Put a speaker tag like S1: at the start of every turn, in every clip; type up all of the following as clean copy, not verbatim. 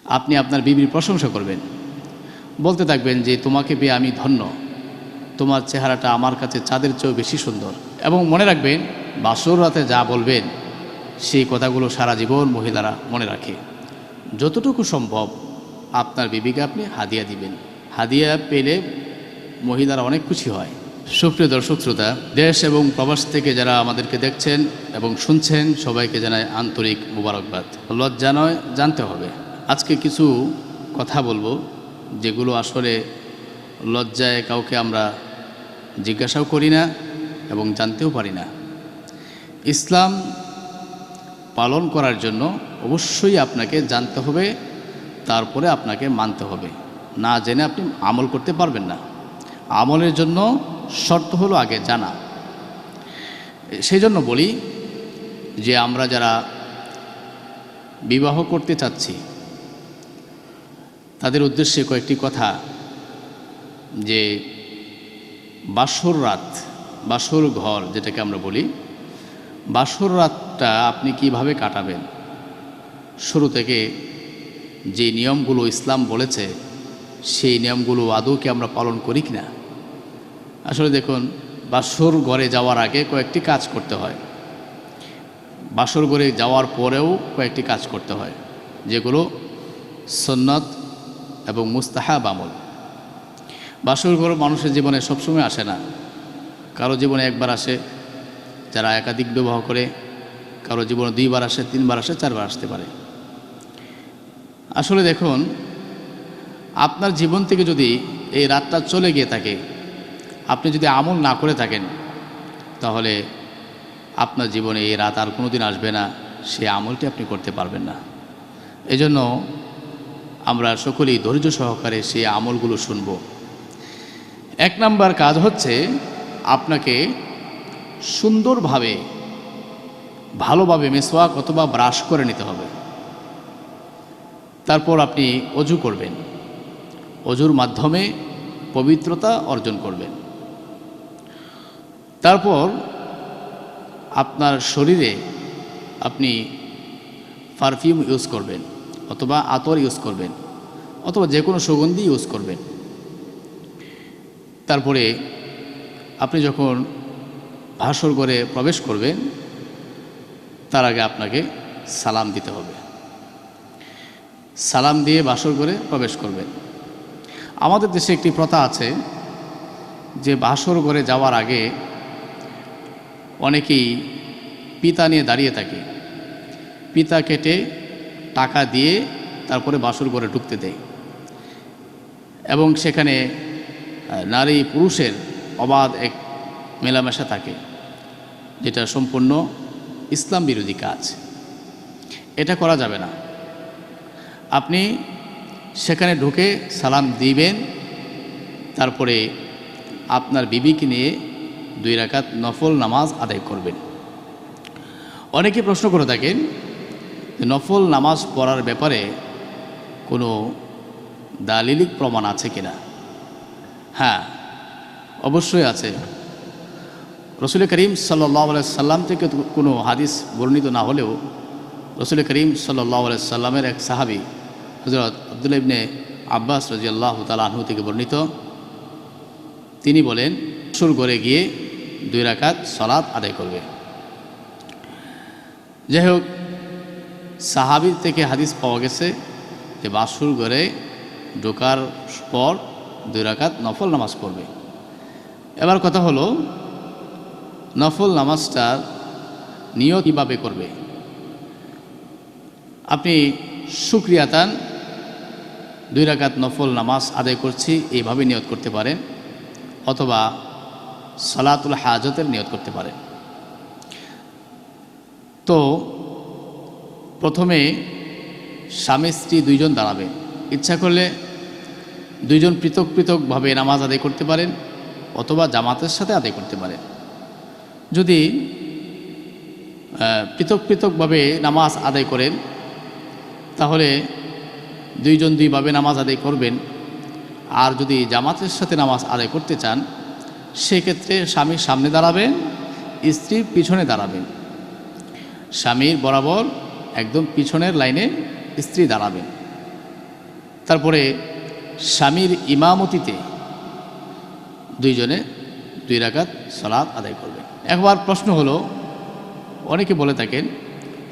S1: আপনি আপনার বিবির প্রশংসা করবেন, বলতে থাকবেন যে তোমাকে পেয়ে আমি ধন্য, তোমার চেহারাটা আমার কাছে চাঁদের চেয়েও বেশি সুন্দর। এবং মনে রাখবেন, বাসর রাতে যা বলবেন সেই কথাগুলো সারা জীবন মহিলারা মনে রাখে। যতটুকু সম্ভব আপনার বিবিকে আপনি হাদিয়া দিবেন। হাদিয়া পেলে মহিলারা অনেক খুশি হয়। সুপ্রিয় দর্শক শ্রোতা, দেশ এবং প্রবাস থেকে যারা আমাদেরকে দেখছেন এবং শুনছেন, সবাইকে জানাই আন্তরিক মুবারকবাদ। লজ্জা নয়, জানতে হবে। আজকে কিছু কথা বলবো যেগুলো আসলে লজ্জায় কাউকে আমরা জিজ্ঞাসাও করি না এবং জানতেও পারি না। ইসলাম পালন করার জন্য অবশ্যই আপনাকে জানতে হবে, তারপরে আপনাকে মানতে হবে। না জেনে আপনি আমল করতে পারবেন না। আমলের জন্য শর্ত হলো আগে জানা। সেই জন্য বলি যে আমরা যারা বিবাহ করতে চাচ্ছি তাদের উদ্দেশ্যে কয়েকটি কথা, যে বাসর রাত, বাসর ঘর যেটাকে আমরা বলি, বাসর রাতটা আপনি কিভাবে কাটাবেন। শুরু থেকে যে নিয়মগুলো ইসলাম বলেছে সেই নিয়মগুলো আদৌ কি আমরা পালন করি কি না। আসলে দেখুন, বাসর ঘরে যাওয়ার আগে কয়েকটি কাজ করতে হয়, বাসর ঘরে যাওয়ার পরেও কয়েকটি কাজ করতে হয়, যেগুলো সুন্নাত এবং মুস্তাহাব আমল। বাসর ঘর মানুষের জীবনে সবসময় আসে না, কারো জীবনে একবার আসে, যারা একাধিক বিবাহ করে, কারো জীবনে 2 বার আসে, 3 বার আসে, 4 বার আসতে পারে। আসলে দেখুন, আপনার জীবন থেকে যদি এই রাতটা চলে গিয়ে থাকে, আপনি যদি আমল না করে থাকেন, তাহলে আপনার জীবনে এই রাত আর কোনো দিন আসবে না, সেই আমলটি আপনি করতে পারবেন না। এজন্য আমরা সকলেই ধৈর্য সহকারে সেই আমলগুলো শুনব। 1 নাম্বার কাজ হচ্ছে আপনাকে সুন্দরভাবে, ভালোভাবে মেসওয়াক অথবা ব্রাশ করে নিতে হবে। তারপর আপনি অজু করবেন, অজুর মাধ্যমে পবিত্রতা অর্জন করবেন। তারপর আপনার শরীরে আপনি পারফিউম ইউজ করবেন, অথবা আতর ইউজ করবেন, অথবা যে কোনো সুগন্ধি ইউজ করবেন। তারপরে আপনি যখন বাসর ঘরে প্রবেশ করবেন, তার আগে আপনাকে সালাম দিতে হবে। সালাম দিয়ে বাসর ঘরে প্রবেশ করবেন। আমাদের দেশে একটি প্রথা আছে যে বাসর ঘরে যাওয়ার আগে অনেকেই পিতা নিয়ে দাঁড়িয়ে থাকে, পিতা কেটে টাকা দিয়ে তারপরে বাসর ঘরে ঢুকতে দেয়, এবং সেখানে নারী পুরুষের অবাধ এক মেলামেশা থাকে, যেটা সম্পূর্ণ ইসলাম বিরোধী কাজ। এটা করা যাবে না। আপনি সেখানে ঢুকে সালাম দিবেন, তারপরে আপনার বিবিকে নিয়ে 2 রাকাত নফল নামাজ আদায় করবেন। অনেকে প্রশ্ন করে থাকেন নফল নামাজ পড়ার ব্যাপারে কোনো দালিলিক প্রমাণ আছে কিনা। হ্যাঁ, অবশ্যই আছে। রসুল করিম সাল্লাল্লাহু আলাইহি সাল্লাম থেকে কোনো হাদিস বর্ণিত না হলেও রসুল করিম সাল্লাল্লাহু আলাইহি সাল্লামের এক সাহাবী হযরত আব্দুল্লাহ ইবনে আব্বাস রাদিয়াল্লাহু তাআলা আনহু থেকে বর্ণিত, তিনি বলেন বাসর ঘরে গিয়ে 2 রাকাত সালাত আদায় করবে। যাই হোক, সাহাবীর থেকে হাদিস পাওয়া গেছে যে বাসর ঘরে ঢোকার পর 2 রাকাত নফল নামাজ পড়বে। এবার কথা হলো, নফল নামাজটার নিয়ত কীভাবে করবে। আপনি শুকরিয়াতান 2 রাকাত নফল নামাজ আদায় করছি এইভাবে নিয়ত করতে পারেন, অথবা সালাতুল হাজতের নিয়ত করতে পারেন। তো প্রথমে স্বামী স্ত্রী 2 জন দাঁড়াবেন। ইচ্ছা করলে 2 জন পৃথক পৃথকভাবে নামাজ আদায় করতে পারেন, অথবা জামাতের সাথে আদায় করতে পারেন। যদি পৃথক পৃথকভাবে নামাজ আদায় করেন, তাহলে 2 জন 2ভাবে নামাজ আদায় করবেন। আর যদি জামাতের সাথে নামাজ আদায় করতে চান, সেক্ষেত্রে স্বামীর সামনে দাঁড়াবেন, স্ত্রীর পিছনে দাঁড়াবেন। স্বামীর বরাবর একদম পিছনের লাইনে স্ত্রী দাঁড়াবেন। তারপরে স্বামীর ইমামতিতে দুইজনে 2 রাকাত সালাত আদায় করবেন। একবার প্রশ্ন হলো, অনেকে বলে থাকেন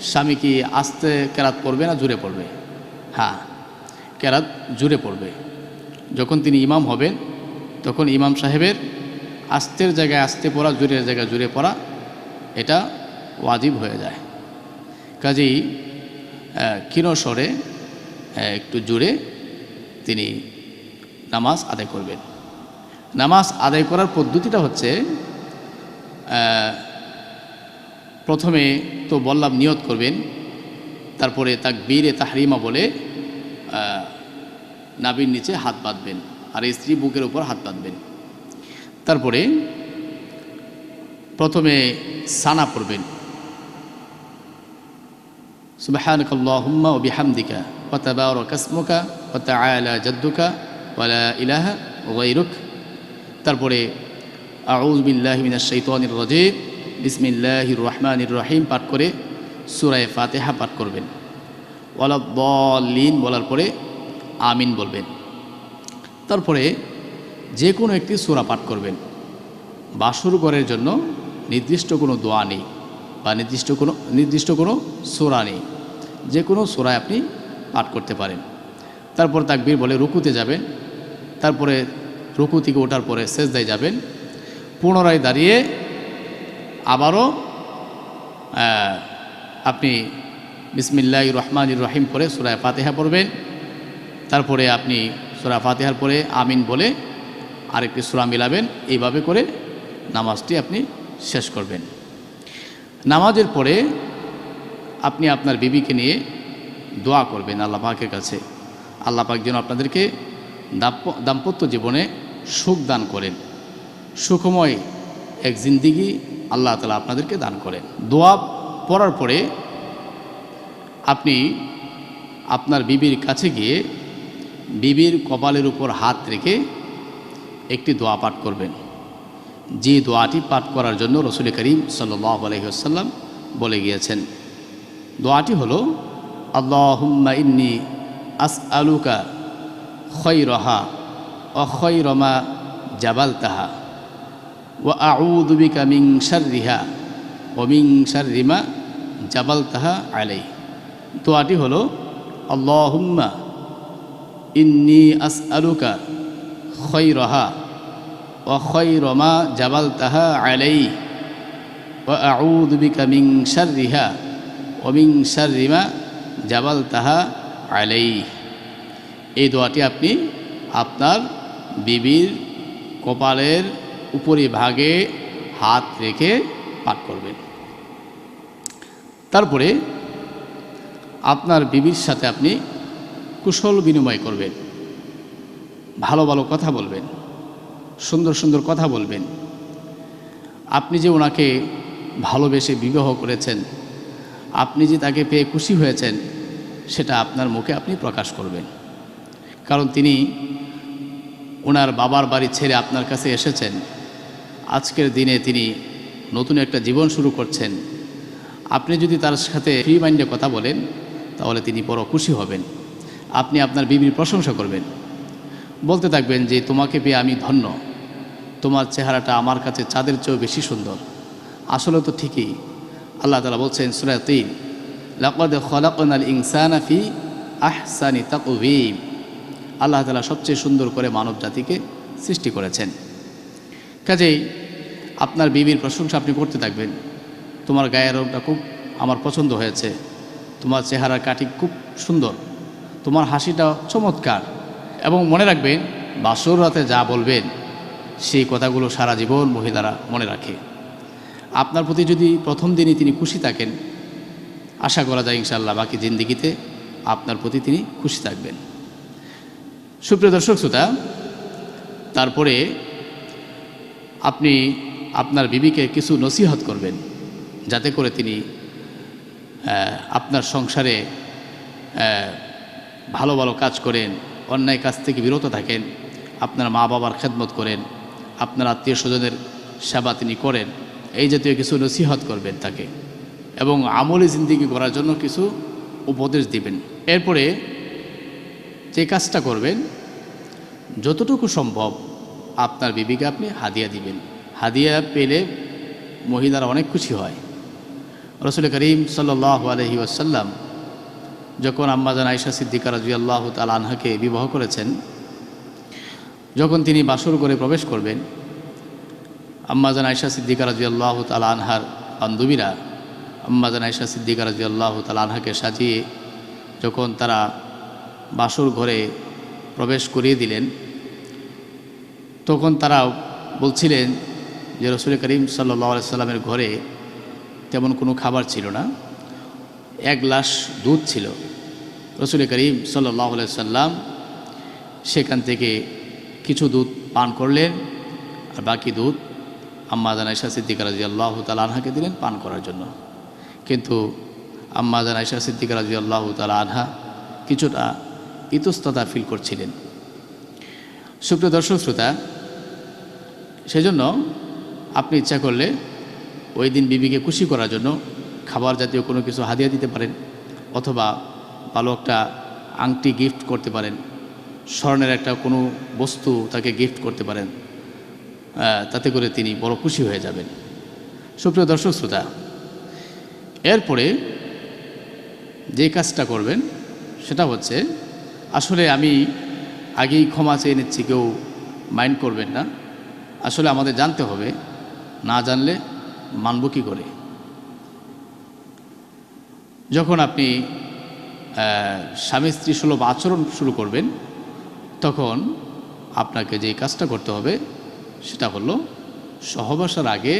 S1: স্বামী কি আস্তে কেরাত পড়বে না জোরে পড়বে? হ্যাঁ, কেরাত জোরে পড়বে। যখন তিনি ইমাম হবেন তখন ইমাম সাহেবের আস্তের জায়গায় আস্তে পড়া, জোরের জায়গায় জোরে পড়া, এটা ওয়াজিব হয়ে যায়। কাজেই ক্ষীণ স্বরে একটু জোরে তিনি নামাজ আদায় করবেন। নামাজ আদায় করার পদ্ধতিটা হচ্ছে, প্রথমে তো বললাম নিয়ত করবেন, তারপরে তাকবীরে তাহরিমা বলে নাভির নিচে হাত বাঁধবেন আর স্ত্রী বুকের উপর হাত বাঁধবেন। তারপরে প্রথমে সানা পড়বেন, সুবহানাকাল্লাহুম্মা ওয়া বিহামদিকা ওয়া তাবারাকা ইসমুকা ওয়া তাআলা জাদ্দুকা ওয়া লা ইলাহা গায়রুক। তারপরে আউযু বিল্লাহি মিনাশ শাইতানির রাজীম বিসমিল্লাহির রহমানির রহিম পাঠ করে সূরা ফাতিহা পাঠ করবেন। ওয়ালাদ-দাল্লিন বলার পরে আমিন বলবেন। তারপরে যে কোনো একটি সূরা পাঠ করবেন। বাসর ঘরের জন্য নির্দিষ্ট কোনো দোয়া নেই বা নির্দিষ্ট কোনো সূরা নেই, যে কোনো সূরায় আপনি পাঠ করতে পারেন। তারপর তাকবীর বলে রুকুতে যাবেন। তারপরে রুকু থেকে ওঠার পরে সেজদায় যাবেন। পুনরায় দাঁড়িয়ে আবারও আপনি বিসমিল্লাহির রহমানির রহিম পরে সূরা ফাতিহা পড়বেন। তারপরে আপনি সূরা ফাতিহার পরে আমিন বলে আরেকটি সূরা মিলাবেন। এইভাবে করে নামাজটি আপনি শেষ করবেন। নামাজের পরে আপনি আপনার বিবিকে নিয়ে দোয়া করবেন আল্লাহ পাকের কাছে। আল্লাহ পাক যেন আপনাদেরকে দাম্পত্য জীবনে সুখ দান করেন, সুখময় এক জিন্দিগি আল্লাহ তাআলা আপনাদেরকে দান করেন। দোয়া পড়ার পরে আপনি আপনার বিবির কাছে গিয়ে বিবির কপালের উপর হাত রেখে একটি দোয়া পাঠ করবেন, যে দোয়াটি পাঠ করার জন্য রাসূল করিম সাল্লাল্লাহু আলাইহি ওয়াসাল্লাম বলে গিয়েছেন। দোয়াটি হলো, আল্লাহুম্মা ইন্নী আসআলুকা খায়রাহা ওয়া খায়রা মা জাবালতাহা ওয়া আউযু বিকা মিন শাররিহা ওয়া মিন শাররি মা জাবালতাহা আলাইহি। দোয়াটি হলো, আল্লাহুম্মা ইন্নী আসআলুকা খায়রাহা ওয়া খায়রা মা জাবালতাহা আলাইহি ওয়া আউযু বিকা মিন শাররিহা ওয়া মিন শাররি মা জাবালতাহা আলাইহি। এই দোয়াটি আপনি আপনার বিবির কপালের উপরি ভাগে হাত রেখে পাঠ করবেন। তারপরে আপনার বিবির সাথে আপনি কুশল বিনিময় করবেন, ভালো ভালো কথা বলবেন, সুন্দর সুন্দর কথা বলবেন। আপনি যে ওনাকে ভালোবেসে বিবাহ করেছেন, আপনি যে তাকে পেয়ে খুশি হয়েছেন, সেটা আপনার মুখে আপনি প্রকাশ করবেন। কারণ তিনি ওনার বাবার বাড়ি ছেড়ে আপনার কাছে এসেছেন। আজকের দিনে তিনি নতুন একটা জীবন শুরু করছেন। আপনি যদি তার সাথে ফ্রি মাইন্ডে কথা বলেন, তাহলে তিনি বড় খুশি হবেন। আপনি আপনার বিবির প্রশংসা করবেন, বলতে থাকবেন যে তোমাকে পেয়ে আমি ধন্য, তোমার চেহারাটা আমার কাছে চাঁদের চেয়েও বেশি সুন্দর। আসলে তো ঠিকই। আল্লাহ তাআলা বলছেন সূরা তিন, লাকাদ খালাকনাল ইনসানা ফি আহসানি তাকওয়িম। আল্লাহ তাআলা সবচেয়ে সুন্দর করে মানব জাতিকে সৃষ্টি করেছেন। কাজেই আপনার বিবির প্রশংসা আপনি করতে থাকবেন। তোমার গায়ের রংটা খুব আমার পছন্দ হয়েছে, তোমার চেহারার কাটিং খুব সুন্দর, তোমার হাসিটা চমৎকার। এবং মনে রাখবেন, বাসর রাতে যা বলবেন সেই কথাগুলো সারা জীবন মহিলারা মনে রাখে। আপনার প্রতি যদি প্রথম দিনই তিনি খুশি থাকেন, আশা করা যায় ইনশাআল্লাহ বাকি জিন্দেগিতে আপনার প্রতি তিনি খুশি থাকবেন। সুপ্রিয় দর্শক শ্রোতা, তারপরে আপনি আপনার বিবিকে কিছু নসিহত করবেন, যাতে করে তিনি আপনার সংসারে ভালো ভালো কাজ করেন, অন্যায় কাজ থেকে বিরত থাকেন, আপনার মা বাবার খেদমত করেন, আপনার আত্মীয় স্বজনের সেবা তিনি করেন। এই জাতীয় কিছু নসিহত করবেন তাকে, এবং আমলি জিন্দিগি করার জন্য কিছু উপদেশ দিবেন। এরপরে যে কাজটা করবেন যতটুকু সম্ভব আপনার বিবিকে আপনি হাদিয়া দিবেন। হাদিয়া পেলে মহিলারা অনেক খুশি হয়। রাসূল করিম সাল্লাল্লাহু আলাইহি ওয়াসাল্লাম যখন আম্মাজান আয়েশা সিদ্দিকা রাদিয়াল্লাহু তাআলা আনহাকে বিবাহ করেছেন, যখন তিনি বাসর ঘরে প্রবেশ করবেন, আম্মাজান আয়েশা সিদ্দিকা রাদিয়াল্লাহু তাআলা আনহার বান্ধবীরা আম্মাজান আয়েশা সিদ্দিকা রাদিয়াল্লাহু তাআলা আনহাকে সাজিয়ে যখন তারা বাসর ঘরে প্রবেশ করিয়ে দিলেন, তখন তারা বলছিলেন যে রাসূল করিম সাল্লাল্লাহু আলাইহি সাল্লামের ঘরে তেমন কোনো খাবার ছিল না, এক গ্লাস দুধ ছিল। রাসূল করিম সাল্লাল্লাহু আলাইহি সাল্লাম সেখান থেকে কিছু দুধ পান করলেন, আর বাকি দুধ আম্মাজান আয়েশা সিদ্দিকা রাদিয়াল্লাহু তাআলা আনহাকে দিলেন পান করার জন্য। কিন্তু আম্মাজান আয়েশা সিদ্দিকা রাদিয়াল্লাহু তাআলা আনহা কিছুটা ইতস্ততা ফিল করছিলেন। সুপ্রিয় দর্শক শ্রোতা, সেজন্য আপনি ইচ্ছা করলে ওই দিন বিবিকে খুশি করার জন্য খাবার জাতীয় কোনো কিছু হাদিয়া দিতে পারেন, অথবা ভালো একটা আংটি গিফট করতে পারেন, স্বর্ণের একটা কোনো বস্তু তাকে গিফট করতে পারেন, তাতে করে তিনি বড় খুশি হয়ে যাবেন। সুপ্রিয় দর্শক শ্রোতা, এরপরে যে কাজটা করবেন সেটা হচ্ছে, আসলে আমি আগেই ক্ষমা চেয়ে নিচ্ছি, কেউ মাইন্ড করবেন না। আসলে আমাদের জানতে হবে, না জানলে মানব কী করে। যখন আপনি স্বামী স্ত্রী সুলভ আচরণ শুরু করবেন, তখন আপনাকে যে কাজটা করতে হবে সেটা হলো সহবাসের আগে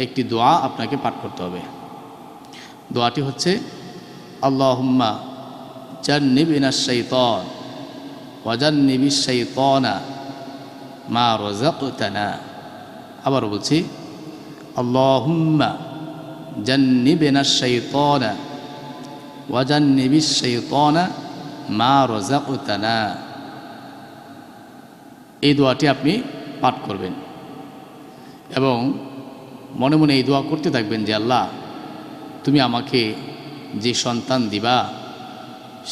S1: একটি দোয়া আপনাকে পাঠ করতে হবে। দোয়াটি হচ্ছে, আল্লাহুম্মা জান্নিবিনাশ শাইতান ওয়া জান্নিবিশ শাইতানা মা রাযাকতানা। আবার বলছি, আল্লাহুম্মা জান্নিবিনাশ শাইতানা ওয়া জান্নিবিশ শাইতানা মা রাযাকতানা। এই দোয়াটি আপনি পাঠ করবেন এবং মনে মনে এই দোয়া করতে থাকবেন যে, আল্লাহ, তুমি আমাকে যে সন্তান দিবা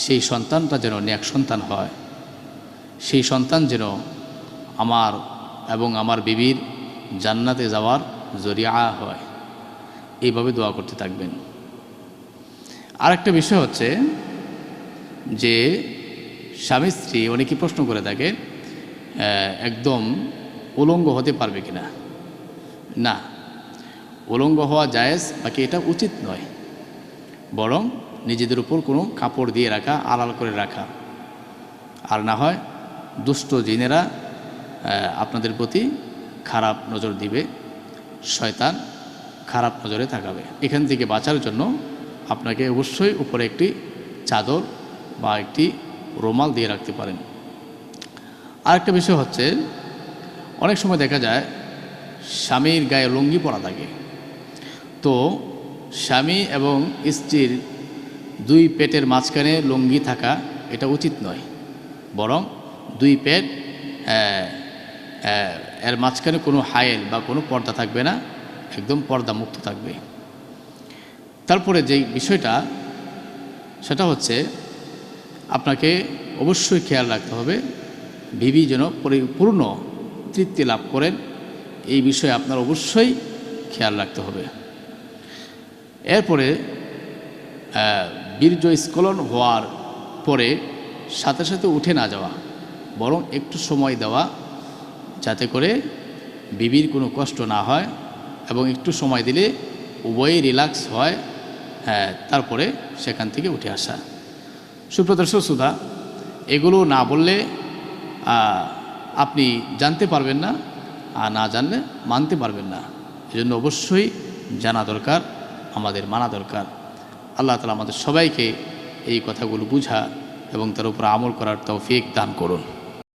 S1: সেই সন্তানটা যেন নেক সন্তান হয়, সেই সন্তান যেন আমার এবং আমার বিবির জান্নাতে যাওয়ার জরিয়া হয়। এইভাবে দোয়া করতে থাকবেন। আরেকটা বিষয় হচ্ছে যে, স্বামী স্ত্রী অনেকেই প্রশ্ন করে থাকে, একদম উলঙ্গ হতে পারবে কিনা। না, উলঙ্গ হওয়া জায়েজ, বাকি এটা উচিত নয়, বরং নিজেদের উপর কোনো কাপড় দিয়ে রাখা, আড়াল করে রাখা। আর না হয় দুষ্ট জিনেরা আপনাদের প্রতি খারাপ নজর দিবে, শয়তান খারাপ নজরে তাকাবে। এখান থেকে বাঁচার জন্য আপনাকে অবশ্যই উপরে একটি চাদর বা একটি রুমাল দিয়ে রাখতে পারেন। আরেকটা বিষয় হচ্ছে, অনেক সময় দেখা যায় স্বামীর গায়ে লুঙ্গি পরা থাকে, তো স্বামী এবং স্ত্রীর দুই পেটের মাঝখানে লুঙ্গি থাকা এটা উচিত নয়, বরং দুই পেট এর মাঝখানে কোনো হায়েল বা কোনো পর্দা থাকবে না, একদম পর্দা মুক্ত থাকবে। তারপরে যে বিষয়টা সেটা হচ্ছে, আপনাকে অবশ্যই খেয়াল রাখতে হবে বিবি যেন পরিপূর্ণ তৃপ্তি লাভ করেন, এই বিষয়ে আপনার অবশ্যই খেয়াল রাখতে হবে। এরপরে বীর্যস্খলন হওয়ার পরে সাথে সাথে উঠে না যাওয়া, বরং একটু সময় দেওয়া, যাতে করে বিবির কোনো কষ্ট না হয় এবং একটু সময় দিলে উভয়ই রিল্যাক্স হয়, তারপরে সেখান থেকে উঠে আসা। সুপ্রদর্শক শ্রোতা, এগুলো না বললে আপনি জানতে পারবেন না, আর না জানলে মানতে পারবেন না। এজন্য অবশ্যই জানা দরকার, আমাদের মানা দরকার। আল্লাহ তাআলা আমাদের সবাইকে এই কথাগুলো বুঝা এবং তার উপর আমল করার তৌফিক দান করুন।